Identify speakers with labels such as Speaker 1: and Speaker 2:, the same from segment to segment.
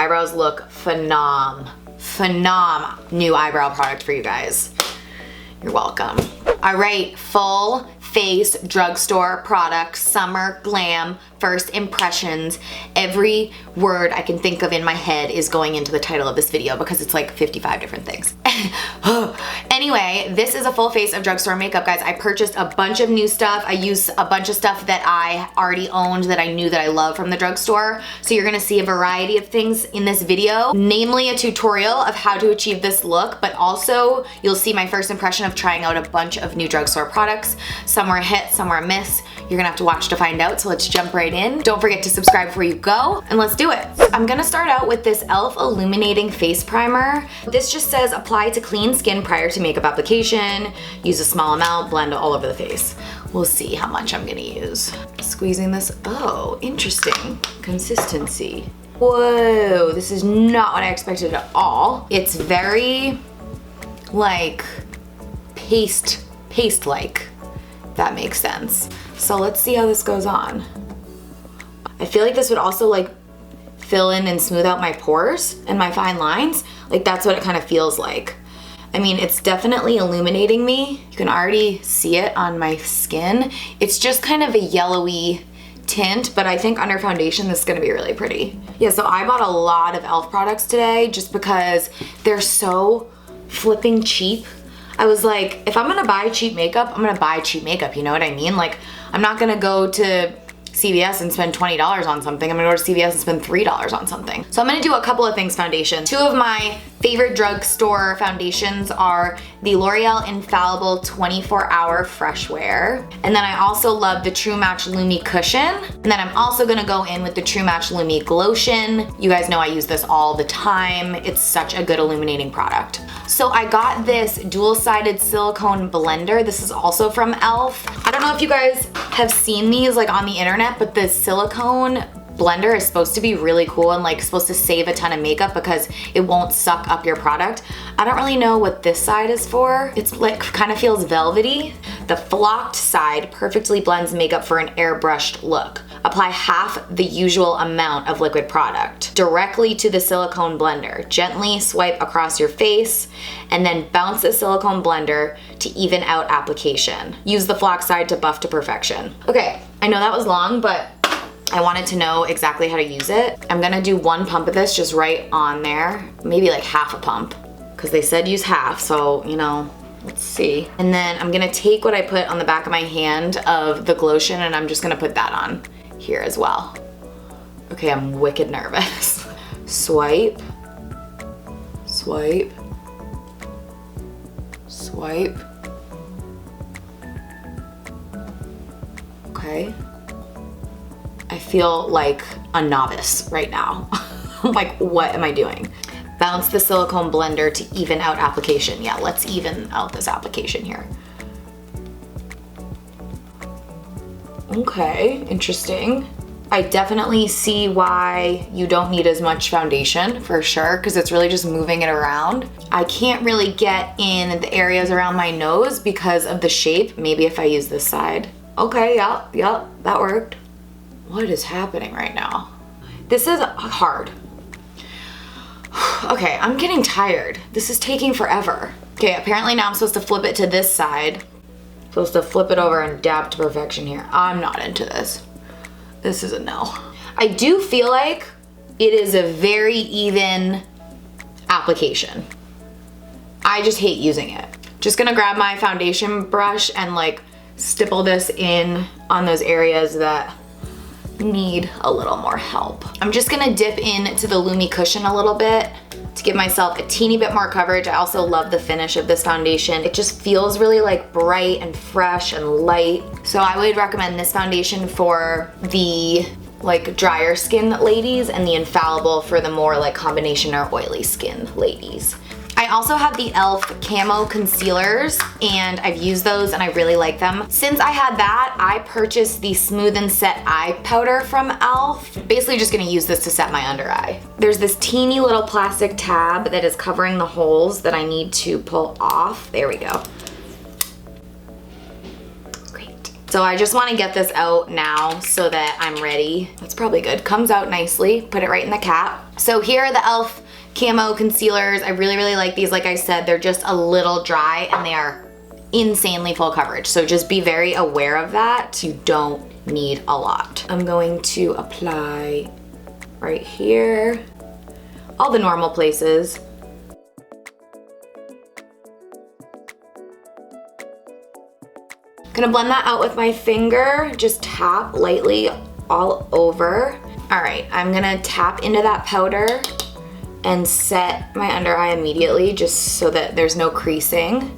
Speaker 1: eyebrows look phenom. New eyebrow product for you guys. You're welcome. All right, full face drugstore product, summer glam, first impressions. Every word I can think of in my head is going into the title of this video because it's like 55 different things. Anyway, this is a full face of drugstore makeup, guys. I purchased a bunch of new stuff. I used a bunch of stuff that I already owned that I knew that I love from the drugstore. So you're gonna see a variety of things in this video, namely a tutorial of how to achieve this look, but also you'll see my first impression of trying out a bunch of new drugstore products. Some were a hit, some were a miss. You're gonna have to watch to find out, so let's jump right in. Don't forget to subscribe before you go, and let's do it. I'm gonna start out with this e.l.f. Illuminating Face Primer. This just says apply to clean skin prior to makeup application. Use a small amount, blend all over the face. We'll see how much I'm gonna use. Squeezing this, oh, interesting consistency. Whoa, this is not what I expected at all. It's very, like, paste-like. That makes sense. So let's see how this goes on. I feel like this would also like fill in and smooth out my pores and my fine lines. Like that's what it kind of feels like. I mean, it's definitely illuminating me. You can already see it on my skin. It's just kind of a yellowy tint, but I think under foundation this is gonna be really pretty. Yeah, so I bought a lot of e.l.f. products today just because they're so flipping cheap. I was like, if I'm gonna buy cheap makeup, I'm gonna buy cheap makeup, you know what I mean? Like, I'm not gonna go to CVS and spend $20 on something. I'm gonna go to CVS and spend $3 on something. So I'm gonna do a couple of things foundation. Two of my favorite drugstore foundations are the L'Oreal Infallible 24-Hour Fresh Wear. And then I also love the True Match Lumi Cushion. And then I'm also gonna go in with the True Match Lumi Glotion. You guys know I use this all the time. It's such a good illuminating product. So I got this dual-sided silicone blender. This is also from e.l.f. I don't know if you guys have seen these like on the internet, but the silicone blender is supposed to be really cool and like supposed to save a ton of makeup because it won't suck up your product. I don't really know what this side is for. It's like kind of feels velvety. The flocked side perfectly blends makeup for an airbrushed look. Apply half the usual amount of liquid product directly to the silicone blender. Gently swipe across your face and then bounce the silicone blender to even out application. Use the flock side to buff to perfection. Okay, I know that was long, but I wanted to know exactly how to use it. I'm gonna do one pump of this just right on there, maybe like half a pump, because they said use half, so you know, let's see. And then I'm gonna take what I put on the back of my hand of the Glotion and I'm just gonna put that on here as well. Okay, I'm wicked nervous. Swipe, swipe, swipe. Okay. I feel like a novice right now. Like, what am I doing? Bounce the silicone blender to even out application. Yeah, let's even out this application here. Okay, interesting. I definitely see why you don't need as much foundation for sure, because it's really just moving it around. I can't really get in the areas around my nose because of the shape. Maybe if I use this side. Okay, yep, that worked. What is happening right now? This is hard. Okay, I'm getting tired. This is taking forever. Okay, apparently now I'm supposed to flip it to this side. Supposed to flip it over and dab to perfection here. I'm not into this. This is a no. I do feel like it is a very even application. I just hate using it. Just gonna grab my foundation brush and like stipple this in on those areas that need a little more help. I'm just gonna dip into the Lumi cushion a little bit to give myself a teeny bit more coverage. I also love the finish of this foundation. It just feels really like bright and fresh and light. So I would recommend this foundation for the like drier skin ladies and the Infallible for the more like combination or oily skin ladies. I also have the e.l.f. Camo Concealers and I've used those and I really like them. Since I had that, I purchased the Smooth and Set Eye Powder from e.l.f. Basically just gonna use this to set my under eye. There's this teeny little plastic tab that is covering the holes that I need to pull off. There we go. Great. So I just wanna get this out now so that I'm ready. That's probably good. Comes out nicely. Put it right in the cap. So here are the e.l.f. Camo Concealers. I really, really like these. Like I said, they're just a little dry and they are insanely full coverage. So just be very aware of that. You don't need a lot. I'm going to apply right here, all the normal places. Gonna blend that out with my finger, just tap lightly all over. All right, I'm gonna tap into that powder and set my under eye immediately just so that there's no creasing.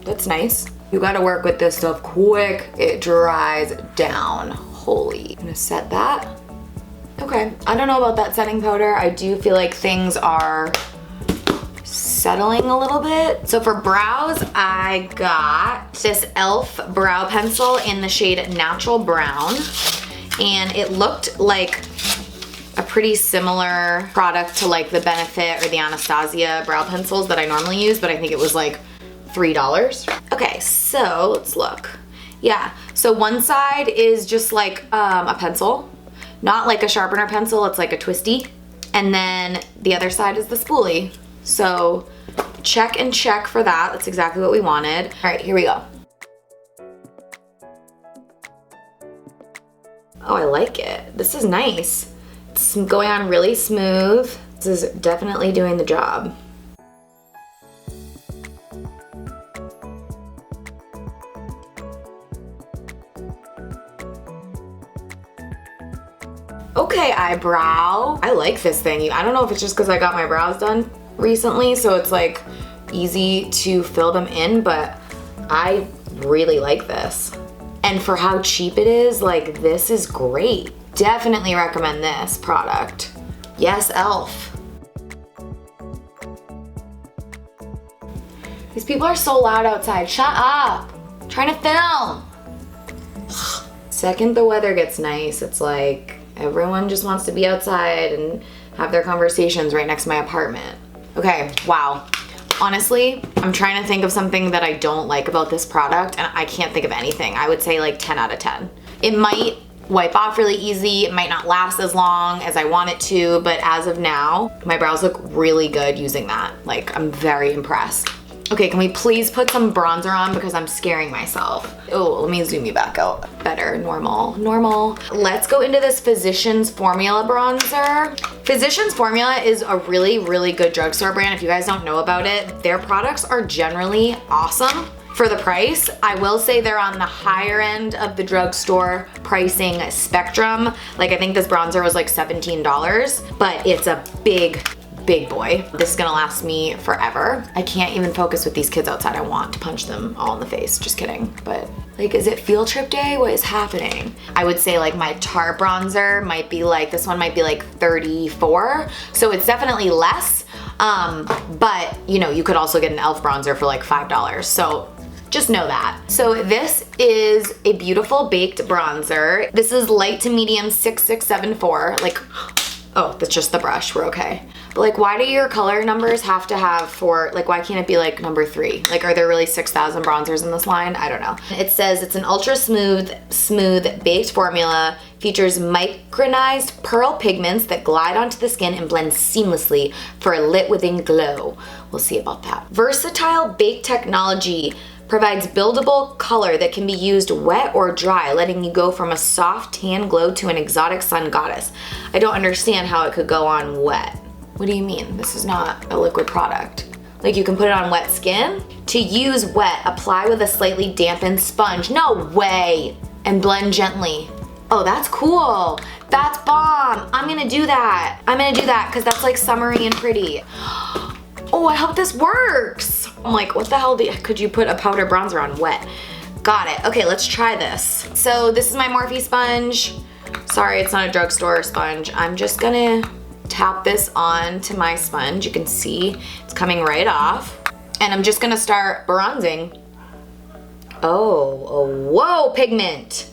Speaker 1: That's nice. You gotta work with this stuff quick. It dries down. Holy. I'm gonna set that. Okay, I don't know about that setting powder. I do feel like things are settling a little bit. So for brows, I got this e.l.f. brow pencil in the shade Natural Brown. And it looked like a pretty similar product to like the Benefit or the Anastasia brow pencils that I normally use, but I think it was like $3. Okay, so let's look. Yeah, so one side is just like a pencil, not like a sharpener pencil, it's like a twisty. And then the other side is the spoolie. So check and check for that. That's exactly what we wanted. All right, here we go. Oh, I like it. This is nice. It's going on really smooth. This is definitely doing the job. Okay, eyebrow. I like this thing. I don't know if it's just because I got my brows done recently, so it's like easy to fill them in, but I really like this. And for how cheap it is, like this is great. Definitely recommend this product. Yes, e.l.f. These people are so loud outside. Shut up. I'm trying to film. Second the weather gets nice, it's like everyone just wants to be outside and have their conversations right next to my apartment. Okay, wow. Honestly, I'm trying to think of something that I don't like about this product and I can't think of anything. I would say like 10 out of 10. It might wipe off really easy. It might not last as long as I want it to, but as of now, my brows look really good using that. Like, I'm very impressed. Okay, can we please put some bronzer on because I'm scaring myself. Oh, let me zoom you back out. Better, normal. Let's go into this Physicians Formula bronzer. Physicians Formula is a really, really good drugstore brand. If you guys don't know about it, their products are generally awesome for the price. I will say they're on the higher end of the drugstore pricing spectrum. Like I think this bronzer was like $17, but it's a big boy. This is gonna last me forever. I can't even focus with these kids outside. I want to punch them all in the face. Just kidding. But like, is it field trip day? What is happening? I would say like my Tarte bronzer might be like, this one might be like 34. So it's definitely less. But you know, you could also get an e.l.f. bronzer for like $5. So just know that. So this is a beautiful baked bronzer. This is light to medium 6674. Like, oh, that's just the brush. We're okay. But like, why do your color numbers have to have four? Like, why can't it be like number 3? Like, are there really 6,000 bronzers in this line? I don't know. It says it's an ultra smooth baked formula, features micronized pearl pigments that glide onto the skin and blend seamlessly for a lit within glow. We'll see about that. Versatile bake technology provides buildable color that can be used wet or dry, letting you go from a soft tan glow to an exotic sun goddess. I don't understand how it could go on wet. What do you mean? This is not a liquid product. Like you can put it on wet skin? To use wet, apply with a slightly dampened sponge. No way! And blend gently. Oh, that's cool. That's bomb. I'm gonna do that. I'm gonna do that because that's like summery and pretty. Oh, I hope this works. I'm like, what the hell could you put a powder bronzer on wet? Got it. Okay, let's try this. So this is my Morphe sponge. Sorry, it's not a drugstore sponge. I'm just gonna tap this onto my sponge. You can see it's coming right off. And I'm just gonna start bronzing. Oh, whoa, pigment.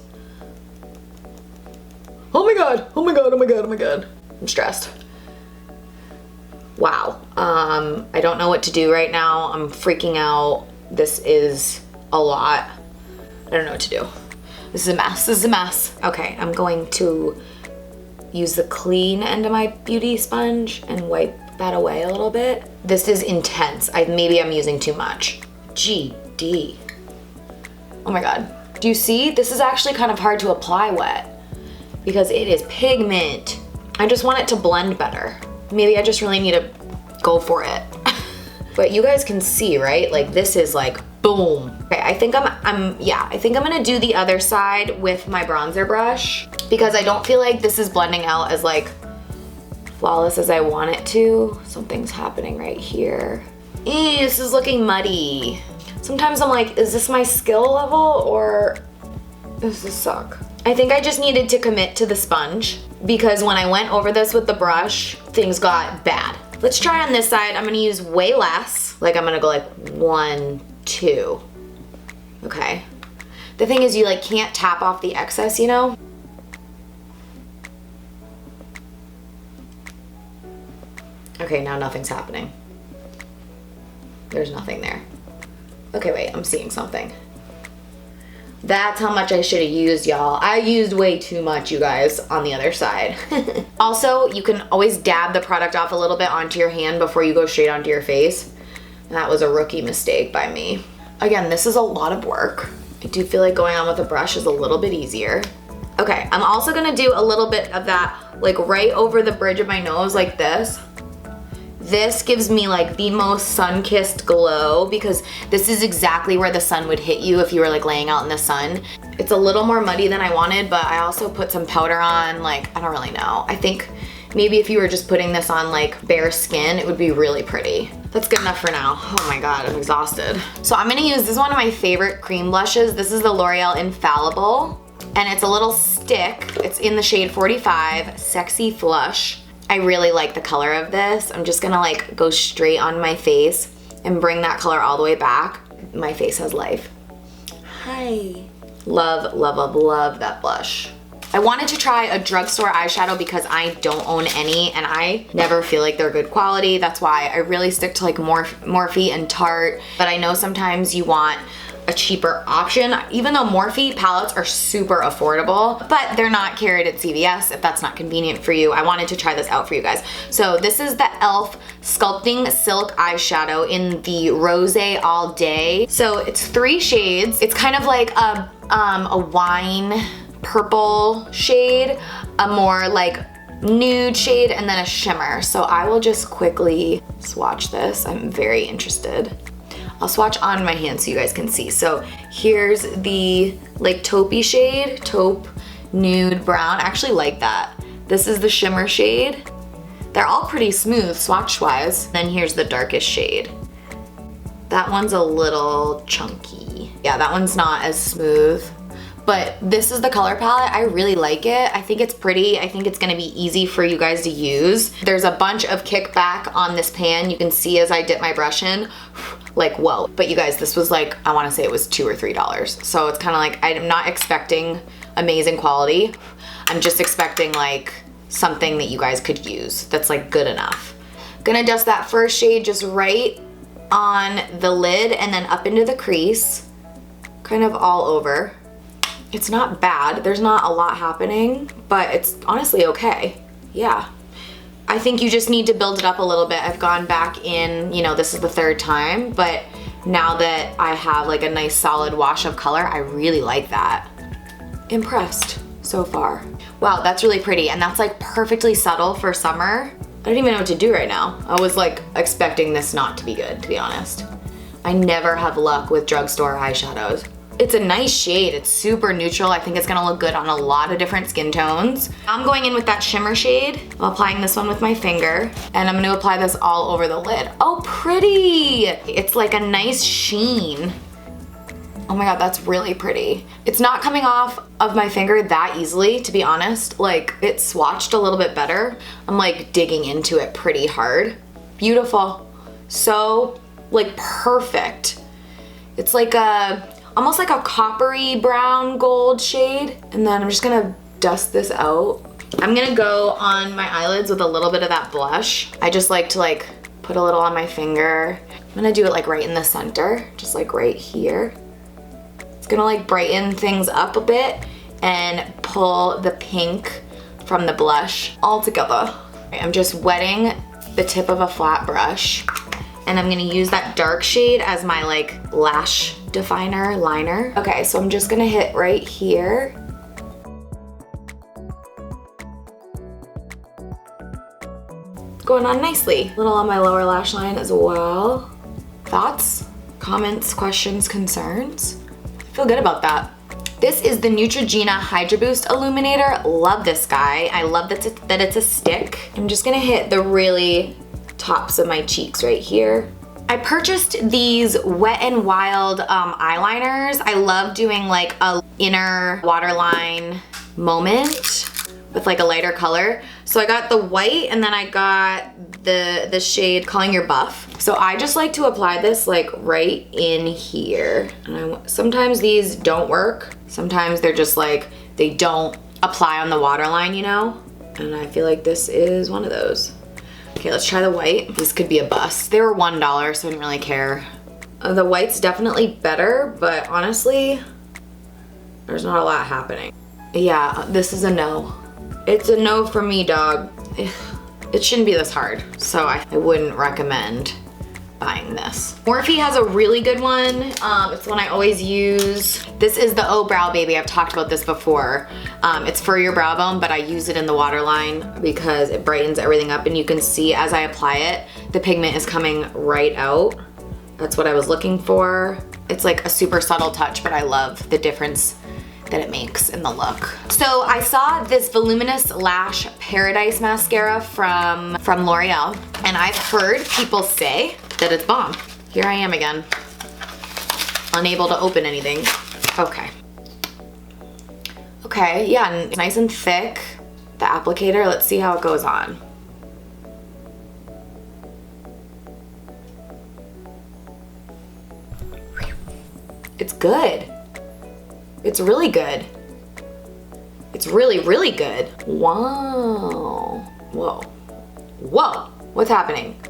Speaker 1: Oh my God, oh my God, oh my God, oh my God. I'm stressed. Wow, I don't know what to do right now. I'm freaking out. This is a lot. I don't know what to do. This is a mess, this is a mess. Okay, I'm going to use the clean end of my beauty sponge and wipe that away a little bit. This is intense. Maybe I'm using too much. GD. Oh my God. Do you see? This is actually kind of hard to apply wet because it is pigment. I just want it to blend better. Maybe I just really need to go for it. But you guys can see, right? Like this is like boom. Okay, I think I think I'm gonna do the other side with my bronzer brush because I don't feel like this is blending out as like flawless as I want it to. Something's happening right here. This is looking muddy. Sometimes I'm like, is this my skill level or does this suck? I think I just needed to commit to the sponge because when I went over this with the brush, things got bad. Let's try on this side. I'm gonna use way less. Like I'm gonna go like 1, 2. Okay. The thing is you like can't tap off the excess, you know? Okay, now nothing's happening. There's nothing there. Okay, wait, I'm seeing something. That's how much I should have used, y'all. I used way too much, you guys, on the other side. Also, you can always dab the product off a little bit onto your hand before you go straight onto your face. That was a rookie mistake by me. Again, this is a lot of work. I do feel like going on with a brush is a little bit easier. Okay, I'm also gonna do a little bit of that like right over the bridge of my nose like this. This gives me like the most sun-kissed glow because this is exactly where the sun would hit you if you were like laying out in the sun. It's a little more muddy than I wanted, but I also put some powder on, like, I don't really know. I think maybe if you were just putting this on like bare skin, it would be really pretty. That's good enough for now. Oh my God, I'm exhausted. So I'm gonna use, this is one of my favorite cream blushes. This is the L'Oreal Infallible, and it's a little stick. It's in the shade 45, Sexy Flush. I really like the color of this. I'm just gonna like go straight on my face and bring that color all the way back. My face has life. Hi. Love, love, love, love that blush. I wanted to try a drugstore eyeshadow because I don't own any and I never feel like they're good quality. That's why I really stick to like Morphe and Tarte. But I know sometimes you want a cheaper option, even though Morphe palettes are super affordable, but they're not carried at CVS if that's not convenient for you. I wanted to try this out for you guys. So this is the e.l.f. Sculpting Silk Eyeshadow in the Rose All Day. So it's 3 shades. It's kind of like a wine purple shade, a more like nude shade, and then a shimmer. So I will just quickly swatch this. I'm very interested. I'll swatch on my hand so you guys can see. So here's the like taupey shade, taupe, nude, brown. I actually like that. This is the shimmer shade. They're all pretty smooth swatch-wise. Then here's the darkest shade. That one's a little chunky. Yeah, that one's not as smooth. But this is the color palette. I really like it. I think it's pretty. I think it's gonna be easy for you guys to use. There's a bunch of kickback on this pan. You can see as I dip my brush in, like, whoa. But you guys, this was like, I wanna say it was $2 or $3. So it's kinda like, I'm not expecting amazing quality. I'm just expecting like something that you guys could use that's like good enough. Gonna dust that first shade just right on the lid and then up into the crease, kind of all over. It's not bad. There's not a lot happening, but it's honestly okay. Yeah. I think you just need to build it up a little bit. I've gone back in, you know, this is the 3rd time, but now that I have like a nice solid wash of color, I really like that. Impressed so far. Wow, that's really pretty. And that's like perfectly subtle for summer. I don't even know what to do right now. I was like expecting this not to be good, to be honest. I never have luck with drugstore eyeshadows. It's a nice shade. It's super neutral. I think it's gonna look good on a lot of different skin tones. I'm going in with that shimmer shade. I'm applying this one with my finger, and I'm gonna apply this all over the lid. Oh, pretty! It's like a nice sheen. Oh my God, that's really pretty. It's not coming off of my finger that easily, to be honest. Like, it swatched a little bit better. I'm like digging into it pretty hard. Beautiful. So, like, perfect. It's like almost like a coppery brown gold shade. And then I'm just gonna dust this out. I'm gonna go on my eyelids with a little bit of that blush. I just like to like put a little on my finger. I'm gonna do it like right in the center, just like right here. It's gonna like brighten things up a bit and pull the pink from the blush all together. I'm just wetting the tip of a flat brush, and I'm gonna use that dark shade as my like lash definer liner. Okay, so I'm just gonna hit right here. Going on nicely. A little on my lower lash line as well. Thoughts, comments, questions, concerns? I feel good about that. This is the Neutrogena Hydra Boost Illuminator. Love this guy. I love that it's a stick. I'm just gonna hit the really tops of my cheeks right here. I purchased these Wet n Wild eyeliners. I love doing like a inner waterline moment with like a lighter color. So I got the white, and then I got the shade Calling Your Buff. So I just like to apply this like right in here. And sometimes these don't work. Sometimes they're just like, they don't apply on the waterline, you know? And I feel like this is one of those. Okay, let's try the white. These could be a bust. They were $1, so I didn't really care. The white's definitely better, but honestly, there's not a lot happening. Yeah, this is a no. It's a no for me, dog. It shouldn't be this hard, so I wouldn't recommend buying this. Morphe has a really good one. It's the one I always use. This is the Oh Brow Baby. I've talked about this before. It's for your brow bone, but I use it in the waterline because it brightens everything up, and you can see as I apply it, the pigment is coming right out. That's what I was looking for. It's like a super subtle touch, but I love the difference that it makes in the look. So I saw this Voluminous Lash Paradise mascara from L'Oreal, and I've heard people say that it's bomb. Here I am again, unable to open anything. Okay. Okay, yeah, and it's nice and thick. The applicator, let's see how it goes on. It's good. It's really good. It's really, really good. Wow. Whoa. Whoa. What's happening?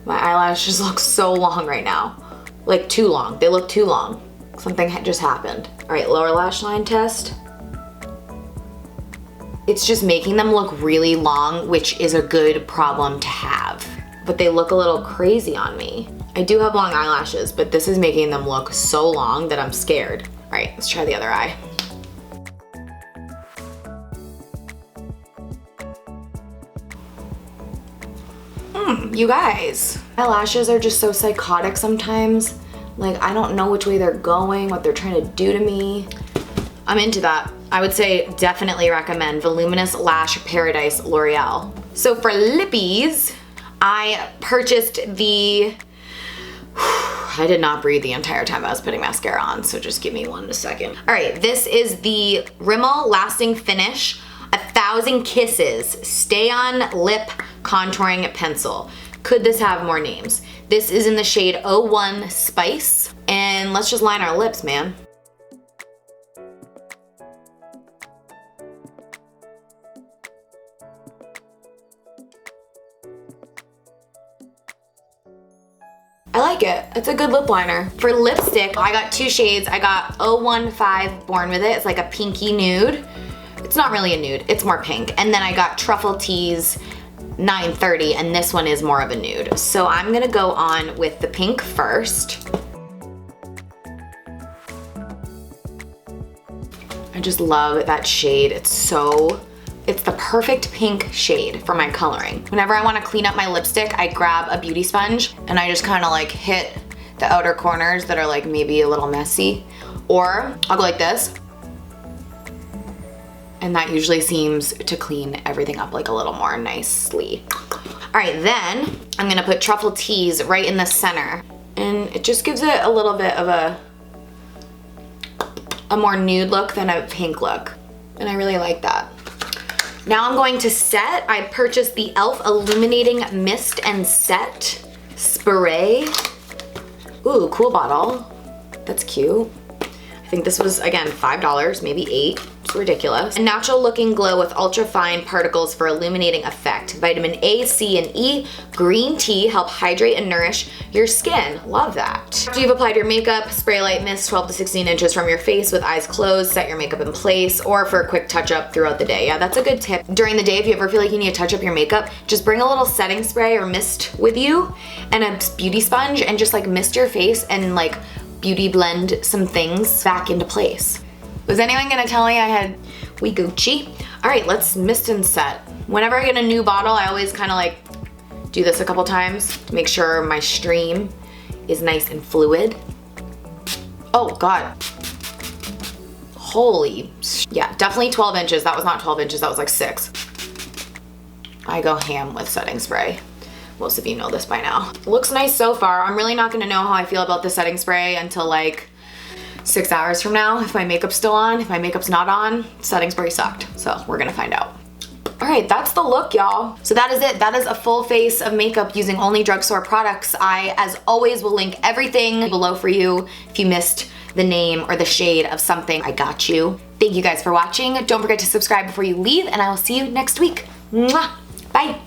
Speaker 1: My eyelashes look so long right now. Like too long. They look too long. Something just happened. All right, lower lash line test. It's just making them look really long, which is a good problem to have. But they look a little crazy on me. I do have long eyelashes, but this is making them look so long that I'm scared. All right, let's try the other eye. You guys, my lashes are just so psychotic sometimes. Like, I don't know which way they're going, what they're trying to do to me. I'm into that. I would say definitely recommend Voluminous Lash Paradise L'Oreal. So for lippies, I purchased the, I did not breathe the entire time I was putting mascara on, so just give me 1 second. All right, this is the Rimmel Lasting Finish 1000 Kisses Stay On Lip Contouring Pencil. Could this have more names? This is in the shade 01 Spice, and let's just line our lips, man. I like it. It's a good lip liner. For lipstick, I got 2 shades. I got 015 Born With It. It's like a pinky nude. It's not really a nude, it's more pink. And then I got Truffle Tease 930, and this one is more of a nude. So I'm gonna go on with the pink first. I just love that shade. It's the perfect pink shade for my coloring. Whenever I wanna clean up my lipstick, I grab a beauty sponge and I just kinda like hit the outer corners that are like maybe a little messy. Or I'll go like this. And that usually seems to clean everything up like a little more nicely. All right, then I'm gonna put Truffle Tease right in the center. And it just gives it a little bit of a more nude look than a pink look. And I really like that. Now I'm going to set. I purchased the e.l.f. Illuminating Mist and Set Spray. Ooh, cool bottle. That's cute. I think this was, again, $5, maybe $8. ridiculous. A natural looking glow with ultra fine particles for illuminating effect. Vitamin A, C, and E, green tea help hydrate and nourish your skin. Love that. After you've applied your makeup, spray light mist 12 to 16 inches from your face with eyes closed, set your makeup in place, or for a quick touch up throughout the day. Yeah, that's a good tip. During the day, if you ever feel like you need to touch up your makeup, just bring a little setting spray or mist with you and a beauty sponge and just like mist your face and like beauty blend some things back into place. Was anyone gonna tell me I had we Gucci? All right, let's mist and set. Whenever I get a new bottle, I always kind of like do this a couple times to make sure my stream is nice and fluid. Oh God. Holy, yeah, definitely 12 inches. That was not 12 inches, that was like 6. I go ham with setting spray. Most of you know this by now. Looks nice so far. I'm really not gonna know how I feel about the setting spray until like 6 hours from now. If my makeup's still on, if my makeup's not on, setting spray sucked. So we're gonna find out. All right, that's the look, y'all. So that is it. That is a full face of makeup using only drugstore products. I, as always, will link everything below for you. If you missed the name or the shade of something, I got you. Thank you guys for watching. Don't forget to subscribe before you leave, and I will see you next week. Mwah! Bye.